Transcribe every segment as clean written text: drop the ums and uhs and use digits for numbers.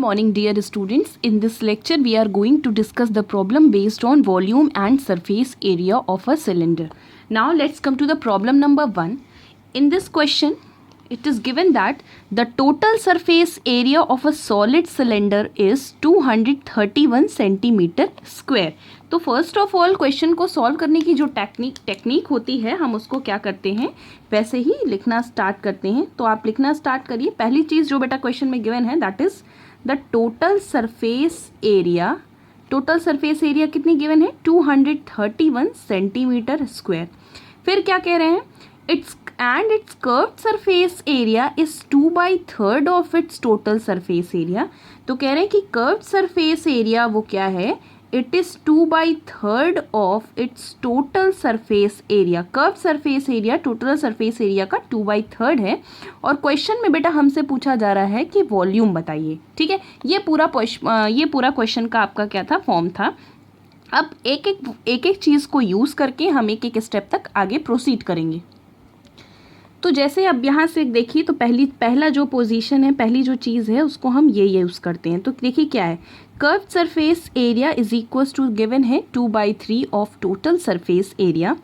morning dear students. In this lecture we are going to discuss the problem based on volume and surface area of a cylinder. Now let's come to the problem number 1. In this question it is given that the total surface area of a solid cylinder is 231 centimeter square. तो first of all question को solve करने की जो technique होती है हम उसको क्या करते हैं वैसे ही लिखना स्टार्ट करते हैं. तो आप लिखना स्टार्ट करिए. पहली चीज़ जो बेटा क्वेश्चन में गिवन है that is the total surface area. Total surface area कितनी गिवन है 231 सेंटीमीटर स्क्वायर. फिर क्या कह रहे हैं its curved surface area is 2/3 of its total surface area. तो कह रहे हैं कि curved surface area वो क्या है it is 2/3 of its total surface area. curved surface area total surface area का 2/3 है और क्वेश्चन में बेटा हमसे पूछा जा रहा है कि वॉल्यूम बताइए. ठीक है, ये पूरा क्वेश्चन का आपका क्या था फॉर्म था. अब एक एक चीज़ को यूज़ करके हम एक स्टेप तक आगे प्रोसीड करेंगे. तो जैसे अब यहाँ से देखिए तो पहला जो पोजीशन है पहली जो चीज़ है उसको हम ये यूज़ करते हैं. तो देखिए क्या है curved surface area is equal to given है 2/3 of total surface area.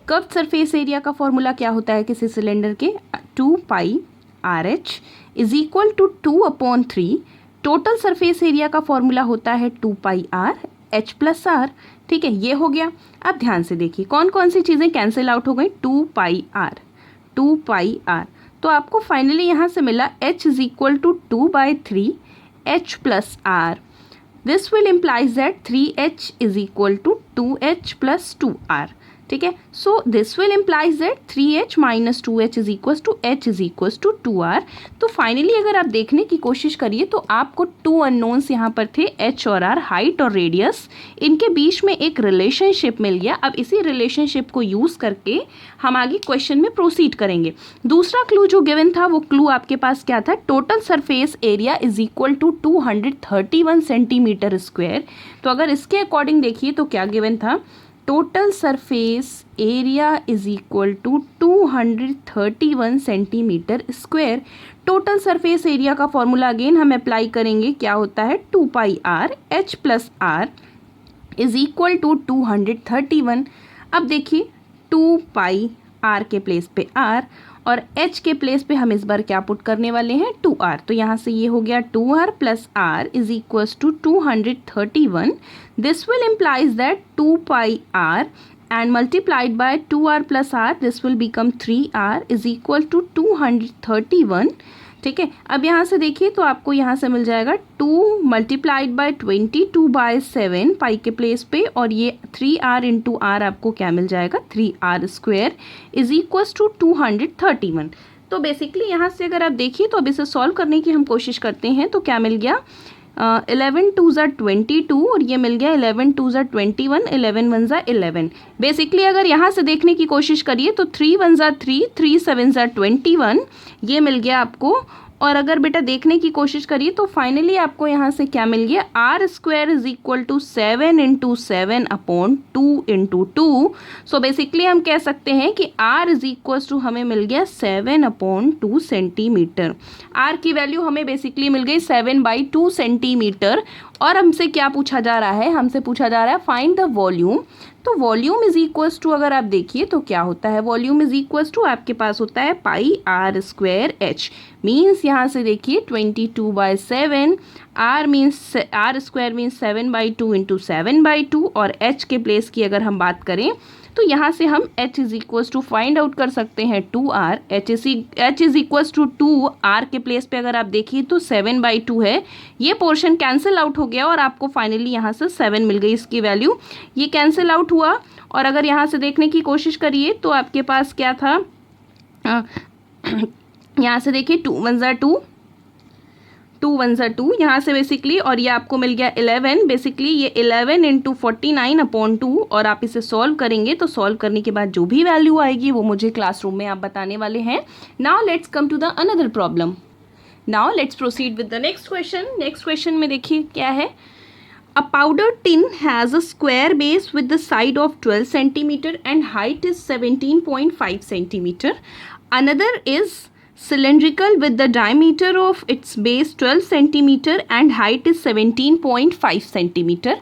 Curved surface area का फॉर्मूला क्या होता है किसी सिलेंडर के 2πRH is equal to 2/3. Total surface area का फॉर्मूला होता है 2πRH प्लस R. ठीक है, ये हो गया. अब ध्यान से देखिए कौन कौन सी चीज़ें कैंसिल आउट हो गई 2πR. तो आपको फाइनली यहाँ से मिला H is equal to 2/3 H plus R. This will implies that 3H is equal to 2H plus 2R. ठीक है, so this will implies that 3H minus 2H is equals to H is equals to 2R. तो finally अगर आप देखने की कोशिश करिए तो आपको 2 अननोन्स यहाँ पर थे H और R, हाइट और रेडियस. इनके बीच में एक रिलेशनशिप मिल गया. अब इसी रिलेशनशिप को यूज़ करके हम आगे क्वेश्चन में प्रोसीड करेंगे. दूसरा क्लू जो गिवन था वो क्लू आपके पास क्या था total surface area is equal to 231 centimetre square. तो अगर इसके अकॉर्डिंग देखिए तो क्या गिवन था total surface area is equal to 231 centimetre square. Total surface area का फॉर्मूला अगेन हम अप्लाई करेंगे. क्या होता है 2πR H plus R is equal to 231. अब देखिए 2πR के प्लेस पे R और H के प्लेस पे हम इस बार क्या पुट करने वाले हैं 2R. तो यहाँ से ये हो गया 2R plus R is equals to 231. This will implies that 2πR and multiplied by 2R plus R this will become 3R is equal to 231. ठीक है, अब यहाँ से देखिए तो आपको यहाँ से मिल जाएगा 2 मल्टीप्लाइड बाई 22/7 पाई के प्लेस पे और ये 3R इंटू R आपको क्या मिल जाएगा 3R square is equals to 231. तो बेसिकली यहाँ से अगर आप देखिए तो अब इसे सॉल्व करने की हम कोशिश करते हैं तो क्या मिल गया 11 2 22 और ये मिल गया 11 2 21 11 1 11. बेसिकली अगर यहाँ से देखने की कोशिश करिए तो 3 1 3 3 7 21 ये मिल गया आपको. और अगर बेटा देखने की कोशिश करिए तो फाइनली आपको यहाँ से क्या मिल गया R square is equal to 7 into 7 upon 2 into 2. So basically हम कह सकते हैं कि R इज इक्वल टू हमें मिल गया 7/2 सेंटीमीटर. R की वैल्यू हमें बेसिकली मिल गई 7/2 सेंटीमीटर. और हमसे क्या पूछा जा रहा है हमसे पूछा जा रहा है फाइंड द वॉल्यूम. तो वॉल्यूम इज इक्वल्स टू अगर आप देखिए तो क्या होता है वॉल्यूम इज इक्वल्स टू आपके पास होता है πR स्क्वायर H. मीन्स यहाँ से देखिए 22/7 R स्क्वायर मीन्स 7/2 इंटू 7/2 और H के प्लेस की अगर हम बात करें तो यहाँ से हम H is equals to find out कर सकते हैं 2R. H is equals to 2 R के प्लेस पे अगर आप देखिए तो 7/2 है. ये पोर्शन कैंसिल आउट हो गया और आपको फाइनली यहाँ से 7 मिल गई इसकी वैल्यू. ये कैंसिल आउट हुआ और अगर यहाँ से देखने की कोशिश करिए तो आपके पास क्या था यहाँ से देखिए 2 1 2 यहाँ से बेसिकली और ये आपको मिल गया 11. बेसिकली ये 11 इंटू 49/2 और आप इसे सॉल्व करेंगे तो सॉल्व करने के बाद जो भी वैल्यू आएगी वो मुझे क्लासरूम में आप बताने वाले हैं. Now let's come to the another problem. Now let's proceed with the next question. Next question में देखिए क्या है A powder tin has a square base with the side of 12 centimeter and height is 17.5 centimeter. Another is cylindrical with the diameter of its base 12 centimeter and height is 17.5 centimeter.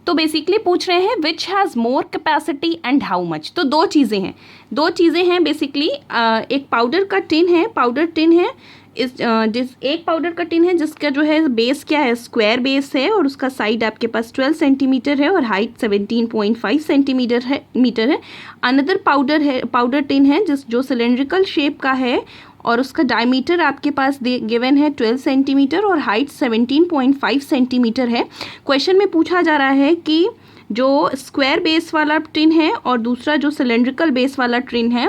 तो basically पूछ रहे हैं which has more capacity and how much. तो दो चीज़ें हैं basically. एक powder का टिन है एक पाउडर का टिन है जिसका जो है बेस क्या है, स्क्वायर बेस है, और उसका साइड आपके पास 12 सेंटीमीटर है और हाइट 17.5 सेंटीमीटर है. अनदर पाउडर टिन है जो सिलेंड्रिकल शेप का है और उसका डायमीटर आपके पास गिवन है 12 सेंटीमीटर और हाइट 17.5 सेंटीमीटर है. क्वेश्चन में पूछा जा रहा है कि जो स्क्वायर बेस वाला टिन है और दूसरा जो सिलेंड्रिकल बेस वाला टिन है,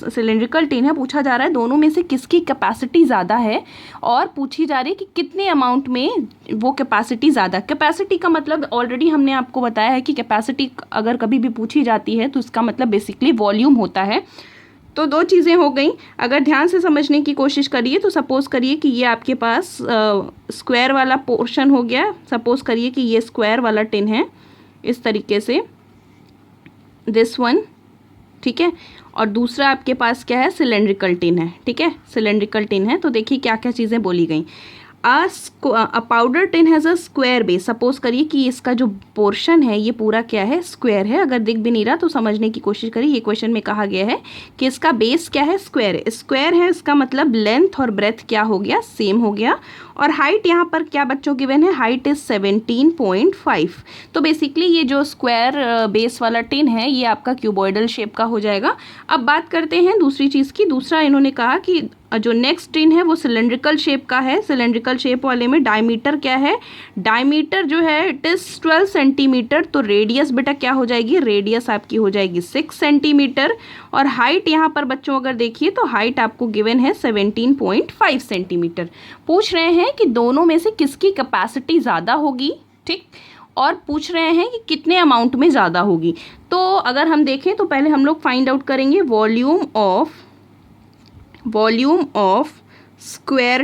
सिलेंड्रिकल टिन है, पूछा जा रहा है दोनों में से किसकी कैपेसिटी ज़्यादा है और पूछी जा रही है कि कितने अमाउंट में वो कैपेसिटी ज़्यादा. कैपेसिटी का मतलब ऑलरेडी हमने आपको बताया है कि कैपेसिटी अगर कभी भी पूछी जाती है तो इसका मतलब बेसिकली वॉल्यूम होता है. तो दो चीज़ें हो गई. अगर ध्यान से समझने की कोशिश करिए तो सपोज़ करिए कि ये आपके पास स्क्वायर वाला पोर्शन हो गया. सपोज़ करिए कि ये स्क्वायर वाला टिन है इस तरीके से, दिस वन, ठीक है, और दूसरा आपके पास क्या है, सिलेंड्रिकल टिन है. ठीक है, सिलेंड्रिकल टिन है. तो देखिए क्या क्या चीज़ें बोली गई. A powder tin has a square base. Suppose करिए कि इसका जो पोर्शन है ये पूरा क्या है, स्क्वायर है. अगर दिख भी नहीं रहा तो समझने की कोशिश करिए. ये क्वेश्चन में कहा गया है कि इसका बेस क्या है, स्क्वायर है. स्क्वायर है, इसका मतलब लेंथ और ब्रेथ क्या हो गया, सेम हो गया. और हाइट यहाँ पर क्या बच्चों गिवन है, हाइट इज़ 17.5. तो बेसिकली ये जो स्क्वायर बेस वाला टिन है ये आपका क्यूबॉइडल शेप का हो जाएगा. अब बात करते हैं दूसरी चीज़ की. दूसरा इन्होंने कहा कि जो नेक्स्ट टिन है वो सिलेंड्रिकल शेप का है. सिलेंड्रिकल शेप वाले में डायमीटर क्या है, डायमीटर जो है इट इज़ 12 सेंटीमीटर. तो रेडियस बेटा क्या हो जाएगी, रेडियस आपकी हो जाएगी 6 सेंटीमीटर. और हाइट यहाँ पर बच्चों अगर देखिए तो हाइट आपको गिवन है 17.5 सेंटीमीटर. पूछ रहे हैं कि दोनों में से किसकी कैपेसिटी ज़्यादा होगी, ठीक, और पूछ रहे हैं कि कितने अमाउंट में ज़्यादा होगी. तो अगर हम देखें तो पहले हम लोग फाइंड आउट करेंगे वॉल्यूम ऑफ स्क्वायर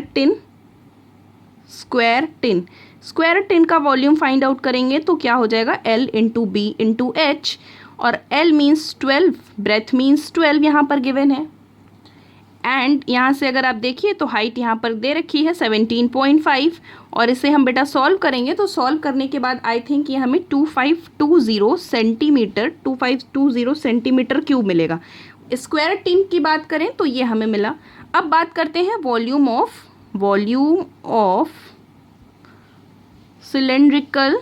टिन का वॉल्यूम फाइंड आउट करेंगे तो क्या हो जाएगा, L into B into H. और L मीन्स 12, ब्रेथ मीन्स 12 यहाँ पर गिवन है. एंड यहाँ से अगर आप देखिए तो हाइट यहाँ पर दे रखी है 17.5. और इसे हम बेटा सॉल्व करेंगे तो सॉल्व करने के बाद आई थिंक ये हमें 2520 सेंटीमीटर क्यूब मिलेगा. स्क्वायर टिन की बात करें तो ये हमें मिला. अब बात करते हैं volume of cylindrical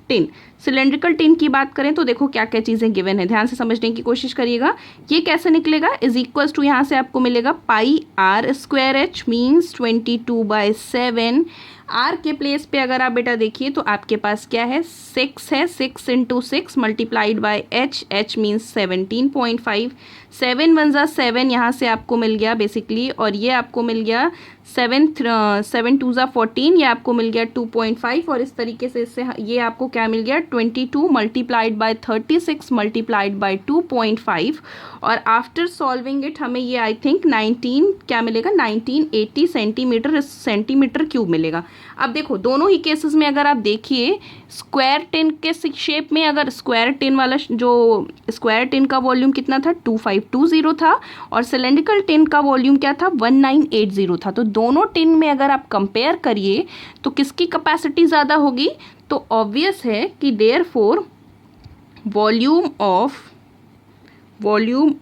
tin. Cylindrical tin की बात करें तो देखो क्या क्या चीज़ें गिवन है, ध्यान से समझने की कोशिश करिएगा. ये कैसे निकलेगा, इज इक्वल्स टू यहाँ से आपको मिलेगा pi are square h means 22/7. R के प्लेस पे अगर आप बेटा देखिए तो आपके पास क्या है, 6 है. 6 into 6 multiplied by H means 17.5. 7 1 जा 7 यहाँ से आपको मिल गया बेसिकली. और ये आपको मिल गया 7 2 जा 14, ये आपको मिल गया 2.5. और इस तरीके से इससे ये आपको क्या मिल गया, 22 मल्टीप्लाइड बाई 36 मल्टीप्लाइड बाई 2.5. और आफ्टर सॉल्विंग इट हमें ये आई थिंक 19 क्या मिलेगा, 1980 सेंटीमीटर क्यूब मिलेगा. अब देखो दोनों ही केसेस में अगर आप देखिए स्क्वायर टिन के शेप में, अगर स्क्वायर टिन वाला जो स्क्वायर टिन का वॉल्यूम कितना था, 2520 था. और सिलेंड्रिकल टिन का वॉल्यूम क्या था, 1980 था. तो दोनों टिन में अगर आप कंपेयर करिए तो किसकी कैपेसिटी ज़्यादा होगी. तो ऑब्वियस है कि therefore volume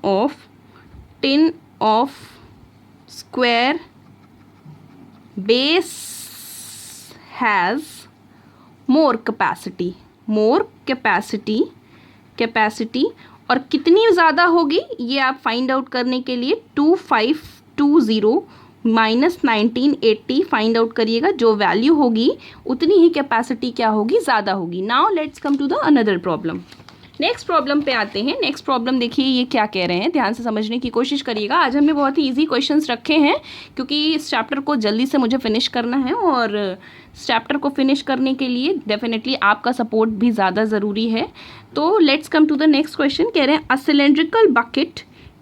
of tin of square base has more capacity. और कितनी ज़्यादा होगी ये आप फाइंड आउट करने के लिए 2520 माइनस 1980 फाइंड आउट करिएगा. जो वैल्यू होगी उतनी ही कैपेसिटी क्या होगी, ज़्यादा होगी. Now let's come to the another problem. Next problem पे आते हैं. नेक्स्ट प्रॉब्लम देखिए ये क्या कह रहे हैं, ध्यान से समझने की कोशिश करिएगा. आज हमने बहुत ही इजी क्वेश्चंस रखे हैं क्योंकि इस चैप्टर को जल्दी से मुझे फिनिश करना है. और इस चैप्टर को फिनिश करने के लिए डेफिनेटली आपका सपोर्ट भी ज़्यादा ज़रूरी है. तो let's come to the next question. कह रहे हैं a cylindrical bucket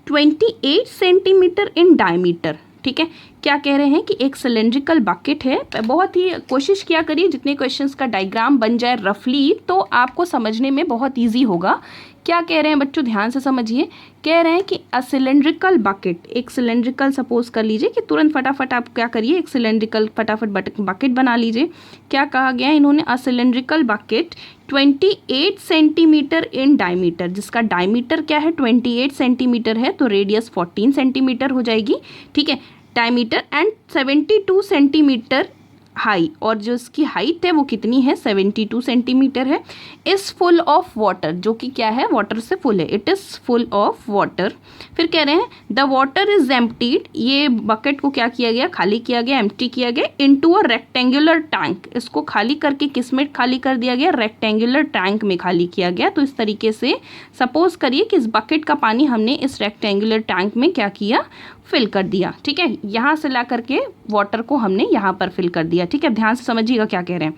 28 centimetre in diameter. ठीक है, क्या कह रहे हैं कि एक सिलेंड्रिकल बकेट है. बहुत ही कोशिश किया करिए जितने क्वेश्चंस का डायग्राम बन जाए रफली तो आपको समझने में बहुत इजी होगा. क्या कह रहे हैं बच्चों, ध्यान से समझिए. कह रहे हैं कि अ सिलेंड्रिकल बकेट, एक सिलेंड्रिकल सपोज कर लीजिए कि तुरंत फटाफट आप क्या करिए, एक सिलेंड्रिकल फटाफट बकेट बना लीजिए। क्या कहा गया है इन्होंने, अ cylindrical bucket 28 centimetre in diameter, जिसका डायमीटर क्या है 28 सेंटीमीटर है, तो रेडियस 14 सेंटीमीटर हो जाएगी, ठीक है, डायमीटर, एंड 72 सेंटीमीटर हाई, और जो इसकी हाइट है वो कितनी है 72 सेंटीमीटर है। इज़ फुल ऑफ वाटर, जो कि क्या है वाटर से फुल है, it is full of water. फिर कह रहे हैं द वाटर इज एम्प्टीड, ये बकेट को क्या किया गया, खाली किया गया, एम्प्टी किया गया, इनटू अ रेक्टेंगुलर टैंक, इसको खाली करके किस में खाली कर दिया गया, रेक्टेंगुलर टैंक में खाली किया गया। तो इस तरीके से सपोज करिए कि इस बकेट का पानी हमने इस रेक्टेंगुलर टैंक में क्या किया, फिल कर दिया, ठीक है, यहाँ से ला करके वाटर को हमने यहाँ पर फिल कर दिया, ठीक है। ध्यान से समझिएगा क्या कह रहे हैं।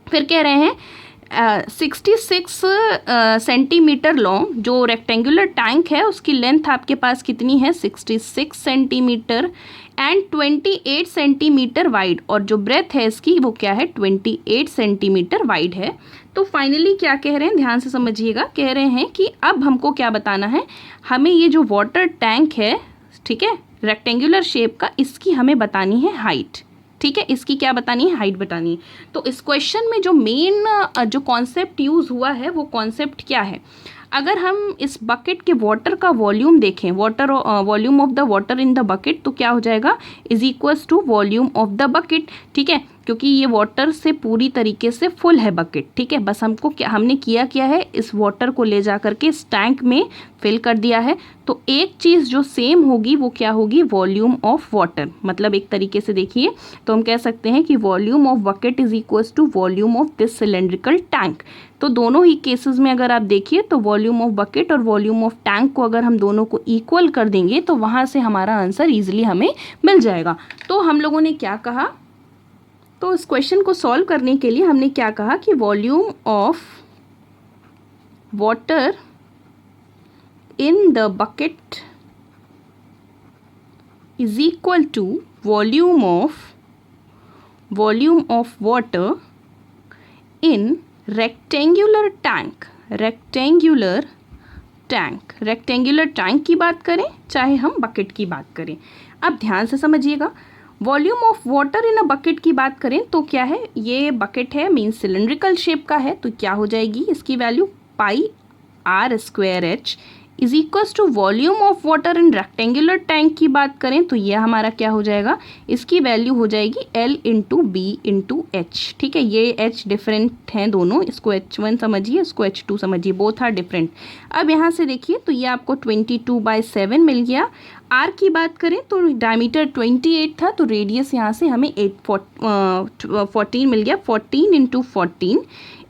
फिर कह रहे हैं 66 सेंटीमीटर लॉन्ग, जो रेक्टेंगुलर टैंक है उसकी लेंथ आपके पास कितनी है 66 सेंटीमीटर, एंड 28 सेंटीमीटर वाइड, और जो ब्रेथ है इसकी वो क्या है 28 सेंटीमीटर वाइड है। तो फाइनली क्या कह रहे हैं, ध्यान से समझिएगा, कह रहे हैं कि अब हमको क्या बताना है, हमें ये जो वाटर टैंक है, ठीक है, रेक्टेंगुलर शेप का, इसकी हमें बतानी है हाइट, ठीक है, इसकी क्या बतानी है, हाइट बतानी है। तो इस क्वेश्चन में जो मेन जो कॉन्सेप्ट यूज़ हुआ है वो कॉन्सेप्ट क्या है, अगर हम इस बकेट के वाटर का वॉल्यूम देखें, water volume of the water in the bucket, तो क्या हो जाएगा, is equals to volume of the bucket, ठीक है, क्योंकि ये वाटर से पूरी तरीके से फुल है बकेट, ठीक है। बस हमने क्या है, इस वाटर को ले जा करके इस टैंक में फिल कर दिया है। तो एक चीज़ जो सेम होगी वो क्या होगी, वॉल्यूम ऑफ वाटर, मतलब एक तरीके से देखिए तो हम कह सकते हैं कि volume of bucket is equals to volume of this cylindrical tank. तो दोनों ही केसेस में अगर आप देखिए तो वॉल्यूम ऑफ बकेट और वॉल्यूम ऑफ टैंक को अगर हम दोनों को इक्वल कर देंगे तो वहाँ से हमारा आंसर ईजिली हमें मिल जाएगा। तो हम लोगों ने क्या कहा, तो इस क्वेश्चन को सॉल्व करने के लिए हमने क्या कहा कि volume of water in the bucket is equal to volume of water in rectangular tank की बात करें चाहे हम बकेट की बात करें। अब ध्यान से समझिएगा, volume of water in a bucket की बात करें तो क्या है, ये बकेट है मीन सिलेंड्रिकल शेप का है, तो क्या हो जाएगी इसकी value pi are square H is equals to volume of water in rectangular tank की बात करें तो यह हमारा क्या हो जाएगा, इसकी वैल्यू हो जाएगी L into B into H, ठीक है। ये H डिफरेंट हैं दोनों, इसको H1 समझिए, इसको H2 समझिए, बोथ आर डिफरेंट। अब यहाँ से देखिए तो ये आपको 22/7 मिल गया। R की बात करें तो डायमीटर 28 था, तो रेडियस यहाँ से हमें 14 मिल गया, 14 इंटू 14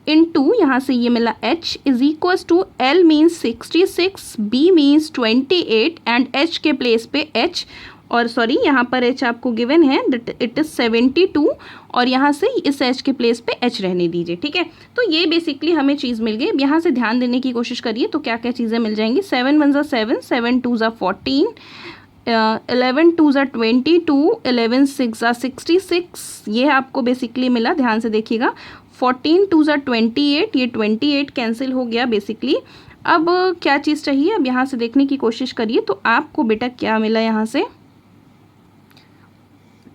इंटू यहाँ से ये मिला H is equals to L means 66, B means 28 and H के प्लेस पे H, और सॉरी यहाँ पर H आपको गिवन है दैट इट इज़ 72, और यहाँ से इस H के प्लेस पे H रहने दीजिए, ठीक है। तो ये बेसिकली हमें चीज़ मिल गई। यहाँ से ध्यान देने की कोशिश करिए तो क्या क्या चीज़ें मिल जाएंगी, 7 1 7, 7 2 14, 11 2 22, 11 6 66, ये आपको बेसिकली मिला। ध्यान से देखिएगा, 14 2 28, ये 28 कैंसिल हो गया बेसिकली। अब क्या चीज़ चाहिए, अब यहाँ से देखने की कोशिश करिए तो आपको बेटा क्या मिला, यहाँ से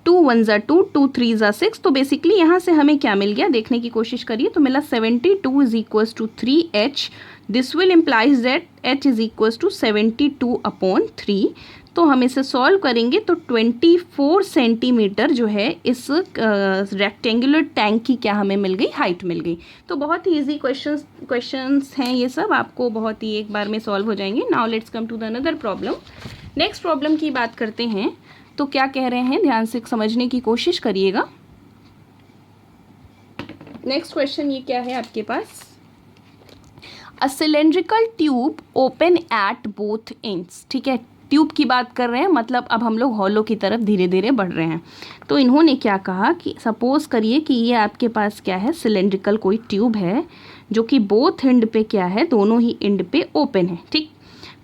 2 1 2, 2 3 6, तो बेसिकली यहाँ से हमें क्या मिल गया देखने की कोशिश करिए तो मिला 72 is equals to 3H, this will implies that H is equals to 72/3। तो हम इसे सॉल्व करेंगे तो 24 सेंटीमीटर जो है इस रेक्टेंगुलर टैंक की क्या हमें मिल गई, हाइट मिल गई। तो बहुत ही इजी क्वेश्चंस हैं ये सब, आपको बहुत ही एक बार में सॉल्व हो जाएंगे। Now let's come to the another problem. Next problem की बात करते हैं तो क्या कह रहे हैं, ध्यान से समझने की कोशिश करिएगा। नेक्स्ट क्वेश्चन ये क्या है आपके पास, a cylindrical tube open at both ends, ठीक है, ट्यूब की बात कर रहे हैं, मतलब अब हम लोग हॉलो की तरफ धीरे धीरे बढ़ रहे हैं। तो इन्होंने क्या कहा कि सपोज करिए कि ये आपके पास क्या है, सिलेंड्रिकल कोई ट्यूब है जो कि बोथ एंड पे क्या है, दोनों ही एंड पे ओपन है, ठीक।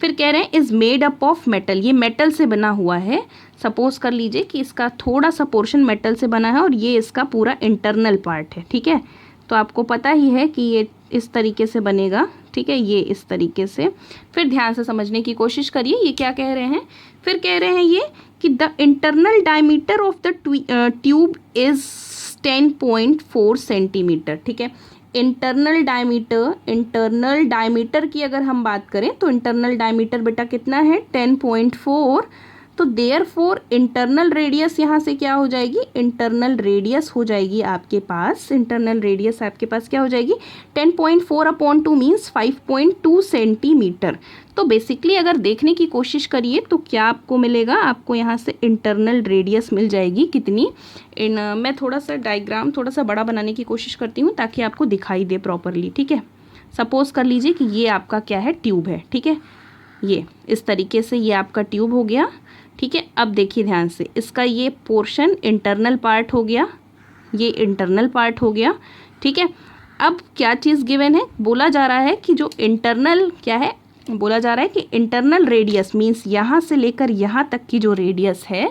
फिर कह रहे हैं is made up of metal, ये मेटल से बना हुआ है। सपोज कर लीजिए कि इसका थोड़ा सा पोर्शन मेटल से बना है और ये इसका पूरा इंटरनल पार्ट है, ठीक है। तो आपको पता ही है कि ये इस तरीके से बनेगा, ठीक है, ये इस तरीके से। फिर ध्यान से समझने की कोशिश करिए, ये क्या कह रहे हैं। फिर कह रहे हैं ये कि the internal diameter of the tube is 10.4 centimetre, ठीक है। इंटरनल डायमीटर की अगर हम बात करें तो इंटरनल डायमीटर बेटा कितना है 10.4। तो देयरफॉर इंटरनल रेडियस यहाँ से क्या हो जाएगी, इंटरनल रेडियस हो जाएगी आपके पास, इंटरनल रेडियस आपके पास क्या हो जाएगी 10.4/2 मीन्स 5.2 सेंटीमीटर। तो बेसिकली अगर देखने की कोशिश करिए तो क्या आपको मिलेगा, आपको यहाँ से इंटरनल रेडियस मिल जाएगी कितनी। मैं थोड़ा सा डायग्राम थोड़ा सा बड़ा बनाने की कोशिश करती हूँ ताकि आपको दिखाई दे प्रॉपरली, ठीक है। सपोज कर लीजिए कि ये आपका क्या है, ट्यूब है, ठीक है। ये इस तरीके से ये आपका ट्यूब हो गया, ठीक है। अब देखिए ध्यान से, इसका ये पोर्शन इंटरनल पार्ट हो गया, ये इंटरनल पार्ट हो गया, ठीक है। अब क्या चीज़ गिवन है, बोला जा रहा है कि जो इंटरनल क्या है, बोला जा रहा है कि इंटरनल रेडियस मीन्स यहाँ से लेकर यहाँ तक की जो रेडियस है,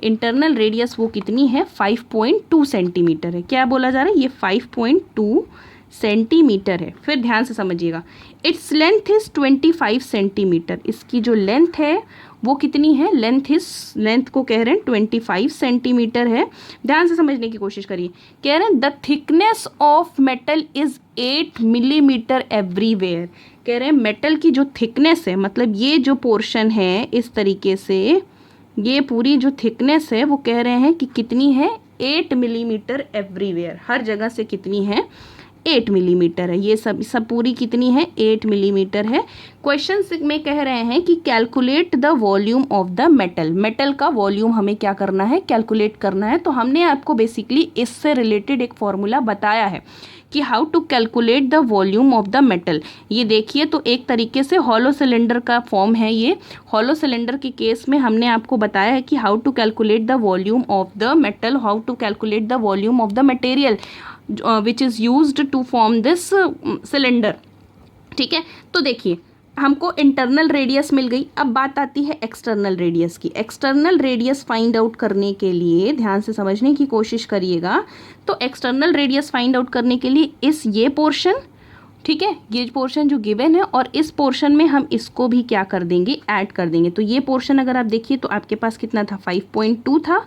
इंटरनल रेडियस वो कितनी है 5.2 सेंटीमीटर है। क्या बोला जा रहा है, ये 5.2 सेंटीमीटर है। फिर ध्यान से समझिएगा, इट्स लेंथ इज 25 सेंटीमीटर, इसकी जो लेंथ है वो कितनी है, लेंथ को कह रहे हैं 25 सेंटीमीटर है। ध्यान से समझने की कोशिश करिए, कह रहे हैं the thickness of metal is 8 millimetre everywhere. कह रहे हैं मेटल की जो थिकनेस है, मतलब ये जो पोर्शन है इस तरीके से, ये पूरी जो थिकनेस है वो कह रहे हैं कि कितनी है 8 मिलीमीटर एवरीवेयर, हर जगह से कितनी है 8 मिलीमीटर है। ये सब पूरी कितनी है 8 मिलीमीटर है। क्वेश्चन में कह रहे हैं कि calculate the volume of the metal, metal का वॉल्यूम हमें क्या करना है, कैलकुलेट करना है। तो हमने आपको बेसिकली इससे रिलेटेड एक फॉर्मूला बताया है कि how to calculate the volume of the metal. ये देखिए तो एक तरीके से हॉलो सिलेंडर का फॉर्म है ये। हॉलो सिलेंडर के केस में हमने आपको बताया है कि how to calculate the volume of the metal, how to calculate the volume of the material which is used to form this cylinder, ठीक है। तो देखिए हमको इंटरनल रेडियस मिल गई। अब बात आती है एक्सटर्नल रेडियस की। एक्सटर्नल रेडियस फाइंड आउट करने के लिए ध्यान से समझने की कोशिश करिएगा। तो एक्सटर्नल रेडियस फाइंड आउट करने के लिए ये पोर्शन, ठीक है, ये पोर्शन जो गिवन है और इस पोर्शन में हम इसको भी क्या कर देंगे, ऐड कर देंगे। तो ये पोर्शन अगर आप देखिए तो आपके पास कितना था 5.2 था,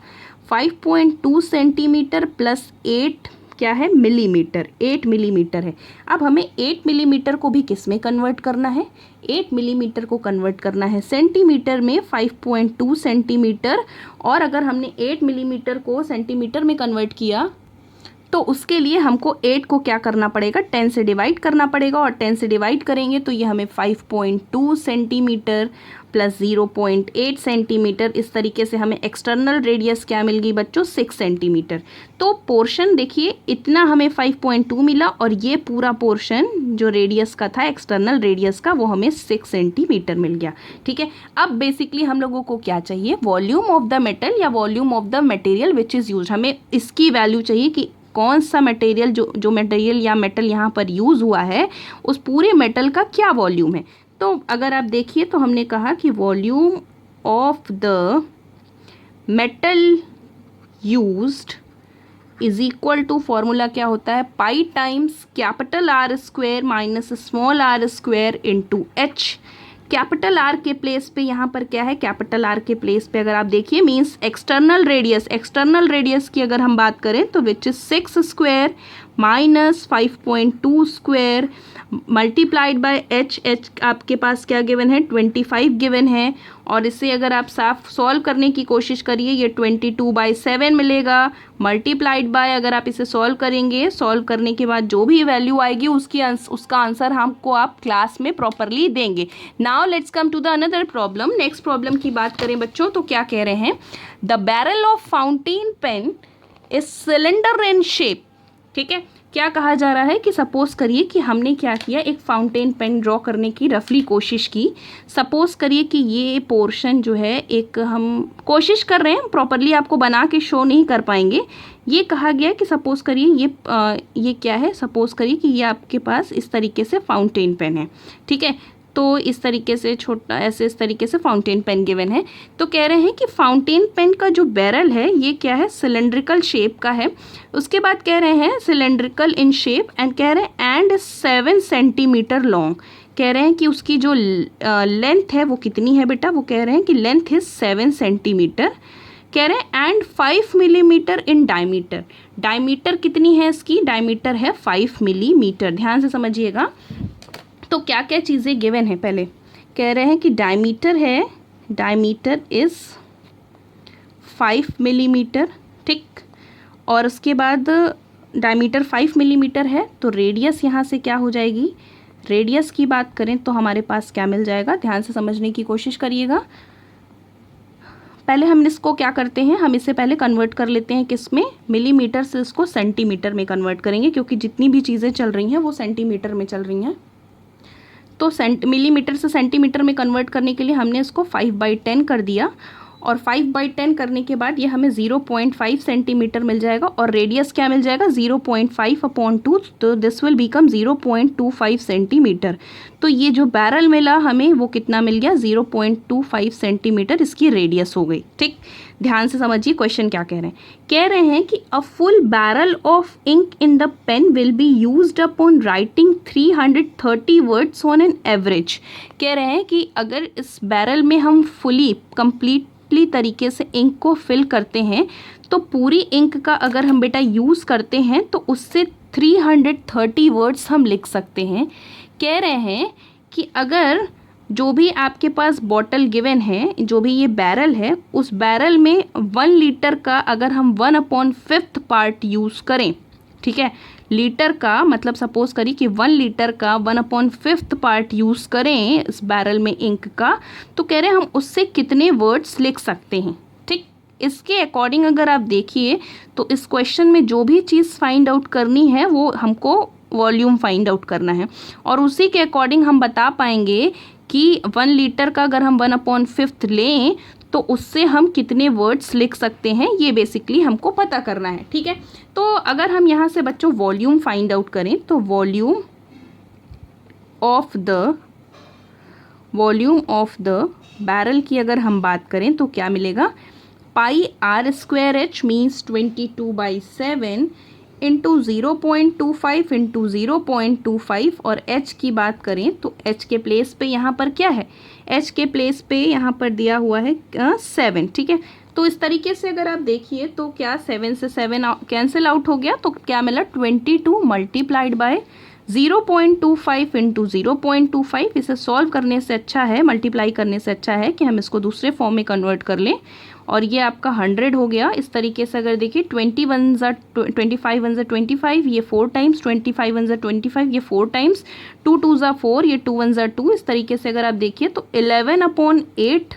5.2 सेंटीमीटर प्लस 8 क्या है मिलीमीटर, 8 मिलीमीटर है। अब हमें 8 मिलीमीटर को भी किस में कन्वर्ट करना है, 8 मिलीमीटर को कन्वर्ट करना है सेंटीमीटर में, 5.2 सेंटीमीटर। और अगर हमने 8 मिलीमीटर को सेंटीमीटर में कन्वर्ट किया तो उसके लिए हमको 8 को क्या करना पड़ेगा, 10 से डिवाइड करना पड़ेगा। और 10 से डिवाइड करेंगे तो ये हमें 5.2 सेंटीमीटर प्लस 0.8 सेंटीमीटर, इस तरीके से हमें एक्सटर्नल रेडियस क्या मिल गई बच्चों 6 सेंटीमीटर। तो पोर्शन देखिए इतना हमें 5.2 मिला और ये पूरा पोर्शन जो रेडियस का था एक्सटर्नल रेडियस का वो हमें 6 सेंटीमीटर मिल गया, ठीक है। अब बेसिकली हम लोगों को क्या चाहिए, वॉल्यूम ऑफ द मेटल या volume of the material which is use. हमें इसकी वैल्यू चाहिए कि कौन सा मटेरियल जो मटेरियल या मेटल यहाँ पर यूज़ हुआ है उस पूरे मेटल का क्या वॉल्यूम है। तो अगर आप देखिए तो हमने कहा कि volume of the metal used is equal to, formula क्या होता है, pi times capital R square minus small R square into H. Capital R के प्लेस पे यहाँ पर क्या है, कैपिटल आर के प्लेस पे अगर आप देखिए मीन्स एक्सटर्नल रेडियस की अगर हम बात करें तो which is 6 square minus 5.2 square multiplied by H आपके पास क्या गिवन है 25 गिवन है। और इसे अगर आप साफ सॉल्व करने की कोशिश करिए ये 22/7 मिलेगा, मल्टीप्लाइड बाय अगर आप इसे सॉल्व करेंगे, सॉल्व करने के बाद जो भी वैल्यू आएगी उसका आंसर हमको आप क्लास में प्रॉपरली देंगे। Now let's come to the another problem. Next problem की बात करें बच्चों तो क्या कह रहे हैं, the barrel of fountain pen is cylinder in shape, ठीक है। क्या कहा जा रहा है कि सपोज करिए कि हमने क्या किया, एक फाउंटेन पेन ड्रॉ करने की रफली कोशिश की। सपोज करिए कि ये पोर्शन जो है, एक हम कोशिश कर रहे हैं, प्रॉपरली आपको बना के शो नहीं कर पाएंगे। ये कहा गया कि सपोज करिए ये क्या है, सपोज करिए कि ये आपके पास इस तरीके से फाउंटेन पेन है, ठीक है। तो इस तरीके से छोटा ऐसे इस तरीके से फाउंटेन पेन गिवन है। तो कह रहे हैं कि फाउंटेन पेन का जो बैरल है ये क्या है, सिलेंड्रिकल शेप का है। उसके बाद कह रहे हैं सिलेंड्रिकल इन शेप एंड कह रहे हैं एंड 7 सेंटीमीटर लॉन्ग। कह रहे हैं कि उसकी जो लेंथ है वो कितनी है बेटा, वो कह रहे हैं कि लेंथ इज 7 सेंटीमीटर। कह रहे हैं and 5 millimetre in diameter. Diameter कितनी है इसकी, डायमीटर है 5 मिलीमीटर। ध्यान से समझिएगा। तो क्या क्या चीज़ें गिवन है, पहले कह रहे हैं कि डायमीटर है, डायमीटर इज़ 5 मिलीमीटर, ठीक। और उसके बाद डायमीटर 5 मिलीमीटर है तो रेडियस यहाँ से क्या हो जाएगी, रेडियस की बात करें तो हमारे पास क्या मिल जाएगा, ध्यान से समझने की कोशिश करिएगा। पहले हम इसको क्या करते हैं, हम इसे पहले कन्वर्ट कर लेते हैं किस में, मिलीमीटर से इसको सेंटीमीटर में कन्वर्ट करेंगे, क्योंकि जितनी भी चीज़ें चल रही हैं वो सेंटीमीटर में चल रही हैं। तो मिलीमीटर से सेंटीमीटर में कन्वर्ट करने के लिए हमने इसको 5/10 कर दिया, और 5/10 करने के बाद ये हमें 0.5 सेंटीमीटर मिल जाएगा, और रेडियस क्या मिल जाएगा 0.5/2, तो दिस विल बिकम 0.25 सेंटीमीटर। तो ये जो बैरल मिला हमें वो कितना मिल गया, 0.25 सेंटीमीटर इसकी रेडियस हो गई, ठीक। ध्यान से समझिए क्वेश्चन क्या कह रहे हैं। कह रहे हैं कि a full barrel of ink in the pen will be used upon writing 330 words on an average. कह रहे हैं कि अगर इस बैरल में हम फुली कंप्लीटली तरीके से इंक को फिल करते हैं तो पूरी इंक का अगर हम बेटा यूज़ करते हैं तो उससे 330 वर्ड्स हम लिख सकते हैं। कह रहे हैं कि अगर जो भी आपके पास बॉटल गिवन है, जो भी ये बैरल है, उस बैरल में 1 लीटर का अगर हम 1/5 पार्ट यूज़ करें, ठीक है, लीटर का मतलब सपोज करिए कि 1 लीटर का 1/5 पार्ट यूज़ करें इस बैरल में इंक का, तो कह रहे हैं हम उससे कितने वर्ड्स लिख सकते हैं, ठीक। इसके अकॉर्डिंग अगर आप देखिए तो इस क्वेश्चन में जो भी चीज़ फाइंड आउट करनी है वो हमको वॉल्यूम फाइंड आउट करना है, और उसी के अकॉर्डिंग हम बता पाएंगे कि 1 लीटर का अगर हम 1/5 लें तो उससे हम कितने वर्ड्स लिख सकते हैं, ये बेसिकली हमको पता करना है, ठीक है। तो अगर हम यहाँ से बच्चों वॉल्यूम फाइंड आउट करें तो वॉल्यूम ऑफ द बैरल की अगर हम बात करें तो क्या मिलेगा, πr² मीन्स 22/7 इंटू 0.25 इंटू 0.25, और h की बात करें तो h के प्लेस पे यहाँ पर क्या है, h के प्लेस पे यहाँ पर दिया हुआ है 7, ठीक है। तो इस तरीके से अगर आप देखिए तो क्या 7 से 7 कैंसिल आउट हो गया, तो क्या मिला 22 मल्टीप्लाइड बाय 0.25 इंटू 0.25। इसे सॉल्व करने से अच्छा है, मल्टीप्लाई करने से अच्छा है कि हम इसको दूसरे फॉर्म में कन्वर्ट कर लें, और ये आपका 100 हो गया। इस तरीके से अगर देखिए 25 1 25, ये 4 टाइम्स, 25 1 25, ये 4 टाइम्स, 2 2 4, ये 2 1 2। इस तरीके से अगर आप देखिए तो 11/8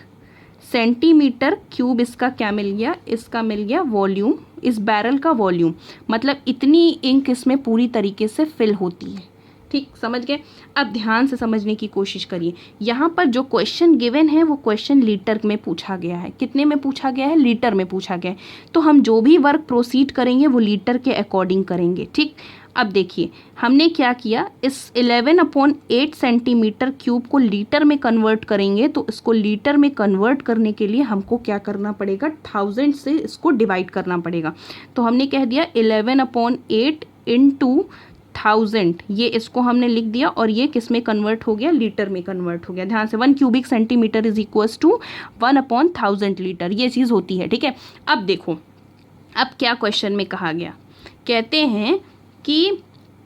सेंटीमीटर क्यूब इसका क्या मिल गया, इसका मिल गया वॉल्यूम, इस बैरल का वॉल्यूम, मतलब इतनी इंक इसमें पूरी तरीके से फिल होती है, ठीक, समझ गए। अब ध्यान से समझने की कोशिश करिए। यहाँ पर जो क्वेश्चन गिवन है वो क्वेश्चन लीटर में पूछा गया है, कितने में पूछा गया है, लीटर में पूछा गया है। तो हम जो भी वर्क प्रोसीड करेंगे वो लीटर के अकॉर्डिंग करेंगे, ठीक। अब देखिए हमने क्या किया, इस 11/8 सेंटीमीटर क्यूब को लीटर में कन्वर्ट करेंगे, तो इसको लीटर में कन्वर्ट करने के लिए हमको क्या करना पड़ेगा, 1000 से इसको डिवाइड करना पड़ेगा। तो हमने कह दिया 11/8 इंटू 1000, ये इसको हमने लिख दिया, और ये किस में कन्वर्ट हो गया, लीटर में कन्वर्ट हो गया। ध्यान से 1 cubic centimetre is equals to 1/1000 litre, ये चीज़ होती है, ठीक है। अब देखो अब क्या क्वेश्चन में कहा गया, कहते हैं कि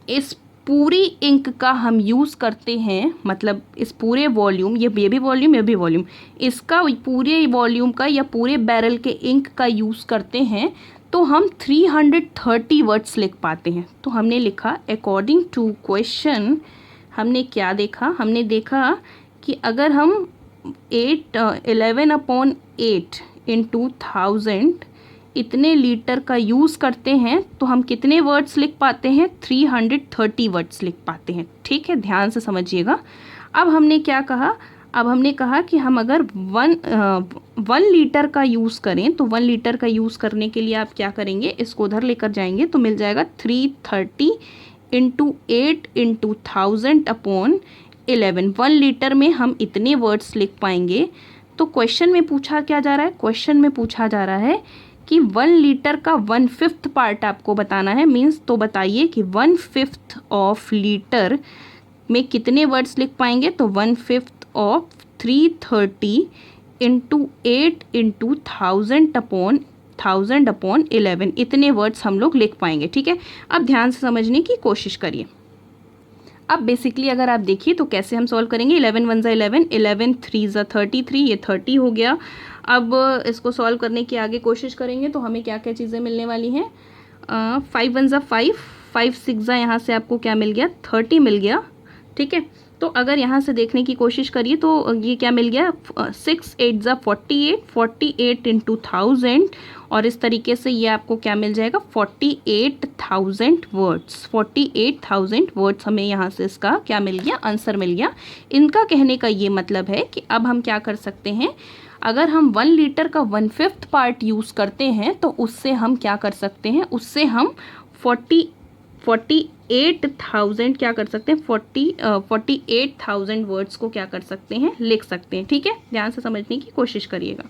इस पूरी इंक का हम यूज़ करते हैं, मतलब इस पूरे वॉल्यूम, ये भी वॉल्यूम, ये भी वॉल्यूम, इसका पूरे वॉल्यूम का या पूरे बैरल के इंक का यूज़ करते हैं तो हम 330 वर्ड्स लिख पाते हैं। तो हमने लिखा अकॉर्डिंग टू क्वेश्चन, हमने क्या देखा, हमने देखा कि अगर हम 11/8 इंटू 1000 इतने लीटर का यूज़ करते हैं तो हम कितने वर्ड्स लिख पाते हैं, 330 वर्ड्स लिख पाते हैं, ठीक है। ध्यान से समझिएगा। अब हमने क्या कहा, अब हमने कहा कि हम अगर 1 लीटर का यूज़ करें तो 1 लीटर का यूज़ करने के लिए आप क्या करेंगे, इसको उधर लेकर जाएंगे तो मिल जाएगा 330 इंटू 8 इंटू 1000 अपॉन 11, 1 लीटर में हम इतने वर्ड्स लिख पाएंगे। तो क्वेश्चन में पूछा क्या जा रहा है, क्वेश्चन में पूछा जा रहा है कि 1 लीटर का 1/5 पार्ट आपको बताना है। मीन्स तो बताइए कि 1/5 ऑफ लीटर में कितने वर्ड्स लिख पाएंगे। तो 1/5 ऑफ 330 इंटू 8 इंटू 1000 अपॉन 11, इतने वर्ड्स हम लोग लिख पाएंगे। ठीक है, अब ध्यान से समझने की कोशिश करिए। अब बेसिकली अगर आप देखिए तो कैसे हम सॉल्व करेंगे। 11 1 ज़ा 11, 11 3 ज़ा 33, ये 30 हो गया। अब इसको सॉल्व करने की आगे कोशिश करेंगे तो हमें क्या क्या चीज़ें मिलने वाली हैं। 5 1 ज़ा 5, 5 6 ज़ा यहाँ से आपको क्या मिल गया, 30 मिल गया। ठीक है, तो अगर यहाँ से देखने की कोशिश करिए तो ये क्या मिल गया, 6 8 ज़ा 48, 48 इंटू 1000, और इस तरीके से ये आपको क्या मिल जाएगा, 48,000 वर्ड्स। 48,000 वर्ड्स हमें यहाँ से इसका क्या मिल गया, आंसर मिल गया। इनका कहने का ये मतलब है कि अब हम क्या कर सकते हैं, अगर हम 1 लीटर का 1/5 पार्ट यूज़ करते हैं तो उससे हम क्या कर सकते हैं, उससे हम 48,000 क्या कर सकते हैं, 48,000 वर्ड्स को क्या कर सकते हैं, लिख सकते हैं। ठीक है, ध्यान से समझने की कोशिश करिएगा।